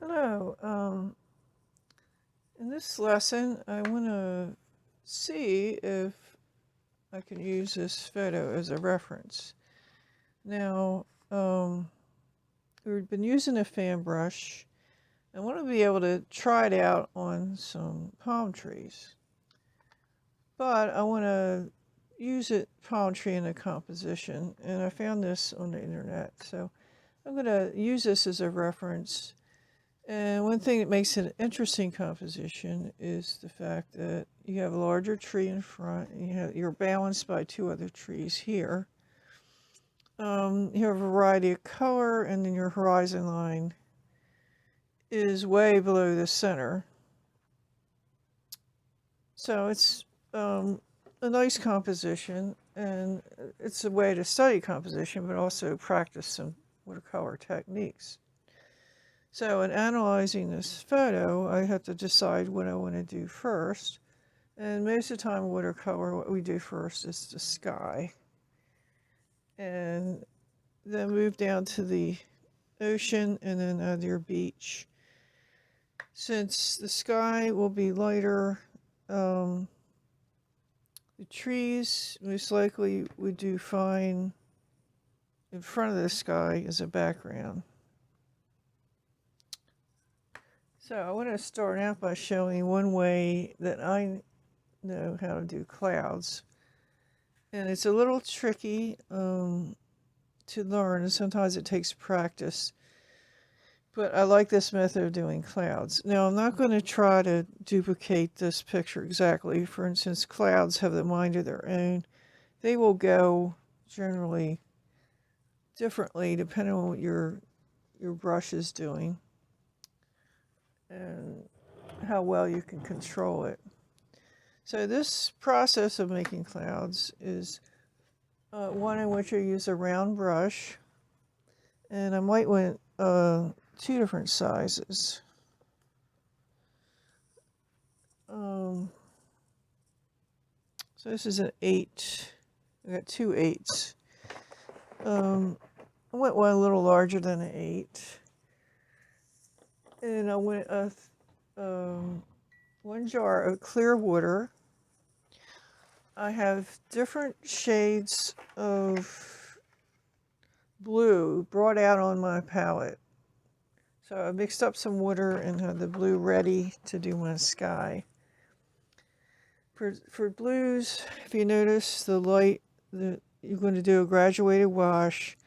Hello. In this lesson, I want to see if I can use this photo as a reference. Now, we've been using a fan brush. I want to be able to try it out on some palm trees, but I want to use it palm tree in a composition, and I found this on the internet. So I'm going to use this as a reference. And one thing that makes it an interesting composition is the fact that you have a larger tree in front, and you're balanced by two other trees here. You have a variety of color, and then your horizon line is way below the center. So it's a nice composition, and it's a way to study composition, but also practice some watercolor techniques. So in analyzing this photo, I have to decide what I want to do first. And most of the time, watercolor, what we do first is the sky. And then move down to the ocean and then add your beach. Since the sky will be lighter, the trees most likely would do fine in front of the sky as a background. So I want to start out by showing one way that I know how to do clouds. And it's a little tricky to learn, and sometimes it takes practice. But I like this method of doing clouds. Now, I'm not going to try to duplicate this picture exactly. For instance, clouds have the mind of their own. They will go generally differently depending on what your brush is doing and how well you can control it. So this process of making clouds is one in which I use a round brush, and I might want two different sizes. So this is an 8. I got 2 8s. I went one a little larger than an 8. And I went one jar of clear water. I have different shades of blue brought out on my palette. So I mixed up some water and had the blue ready to do my sky. For blues, if you notice the light, you're going to do a graduated wash.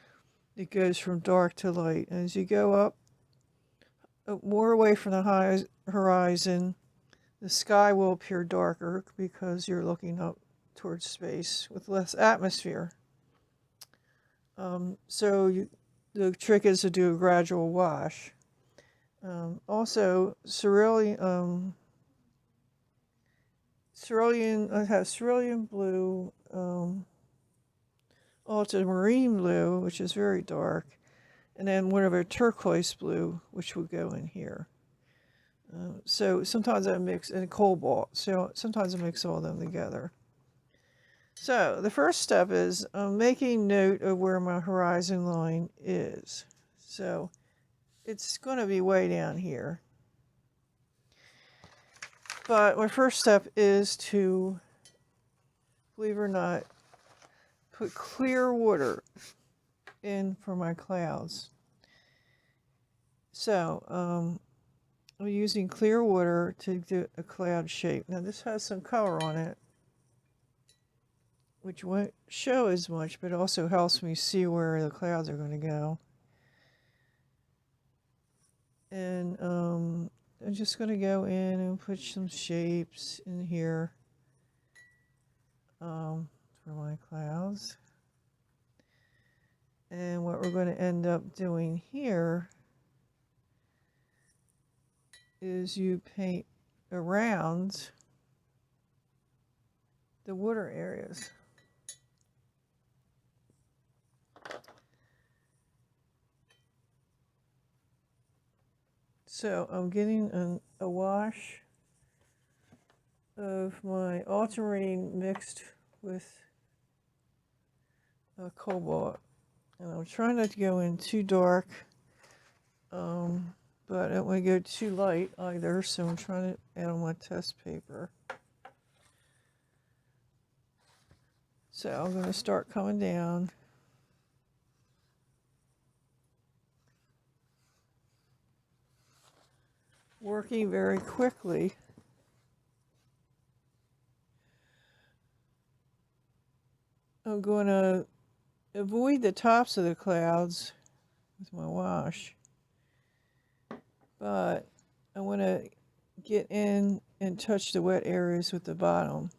It goes from dark to light. And as you go up more away from the horizon, the sky will appear darker because you're looking up towards space with less atmosphere. The trick is to do a gradual wash. Also, cerulean, I have cerulean blue, ultramarine blue, which is very dark, and then whatever turquoise blue, which would go in here. So sometimes I mix, and cobalt, so sometimes I mix all of them together. So the first step is making note of where my horizon line is. So it's going to be way down here. But my first step is to, believe it or not, put clear water in for my clouds. So I'm using clear water to do a cloud shape. Now this has some color on it, which won't show as much, but also helps me see where the clouds are going to go. And I'm just going to go in and put some shapes in here for my clouds. And what we're going to end up doing here is you paint around the water areas. So I'm getting a wash of my ultramarine mixed with cobalt. And I'm trying not to go in too dark but I don't want to go too light either, so I'm trying to add on my test paper. So I'm going to start coming down. Working very quickly. I'm going to avoid the tops of the clouds with my wash, but I want to get in and touch the wet areas with the bottom.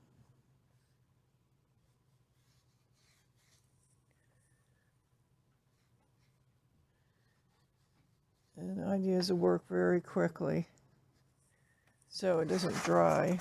And the idea is to work very quickly so it doesn't dry.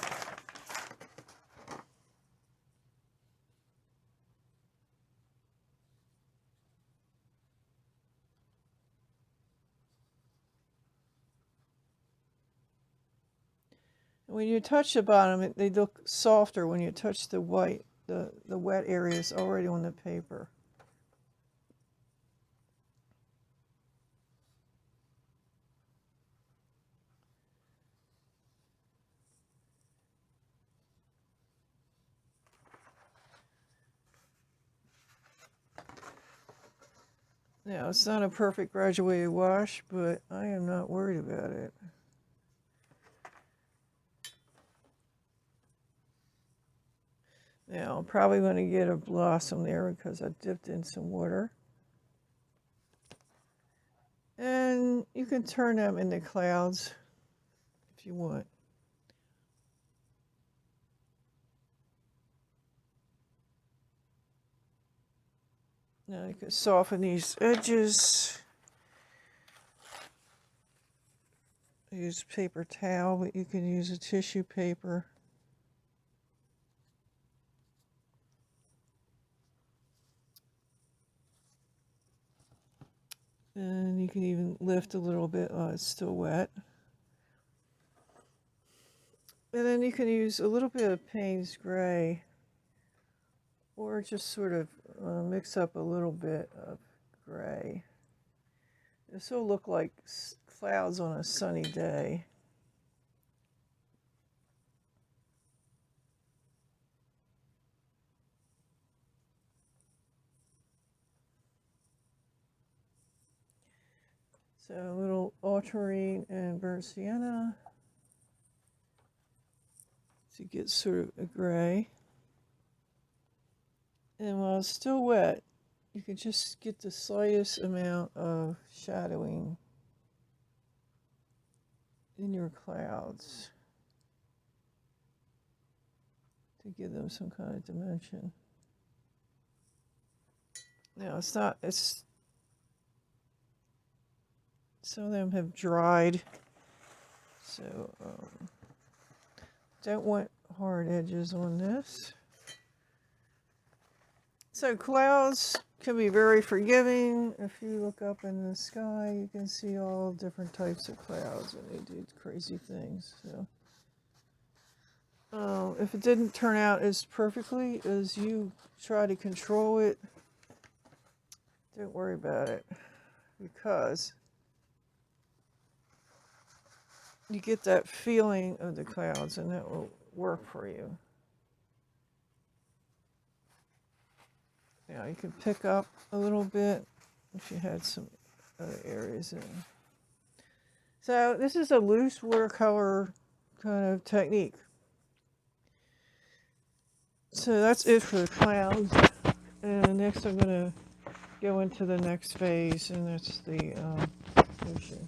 When you touch the bottom, they look softer when you touch the white, the wet areas already on the paper. Now, it's not a perfect graduated wash, but I am not worried about it. Now, I'm probably going to get a blossom there because I dipped in some water. And you can turn them into clouds if you want. Now you can soften these edges. Use paper towel, but you can use a tissue paper. And you can even lift a little bit while it's still wet. And then you can use a little bit of Payne's Gray, or just sort of mix up a little bit of gray. This will look like clouds on a sunny day. So a little ultramarine and burnt sienna to get sort of a gray. And while it's still wet, you can just get the slightest amount of shadowing in your clouds to give them some kind of dimension. Now some of them have dried, so don't want hard edges on this. So clouds can be very forgiving. If you look up in the sky, you can see all different types of clouds, and they do crazy things. So if it didn't turn out as perfectly as you try to control it, don't worry about it, because you get that feeling of the clouds, and that will work for you. Now you can pick up a little bit if you had some other areas in. So this is a loose watercolor kind of technique. So that's it for the clouds. And next I'm going to go into the next phase, and that's the ocean.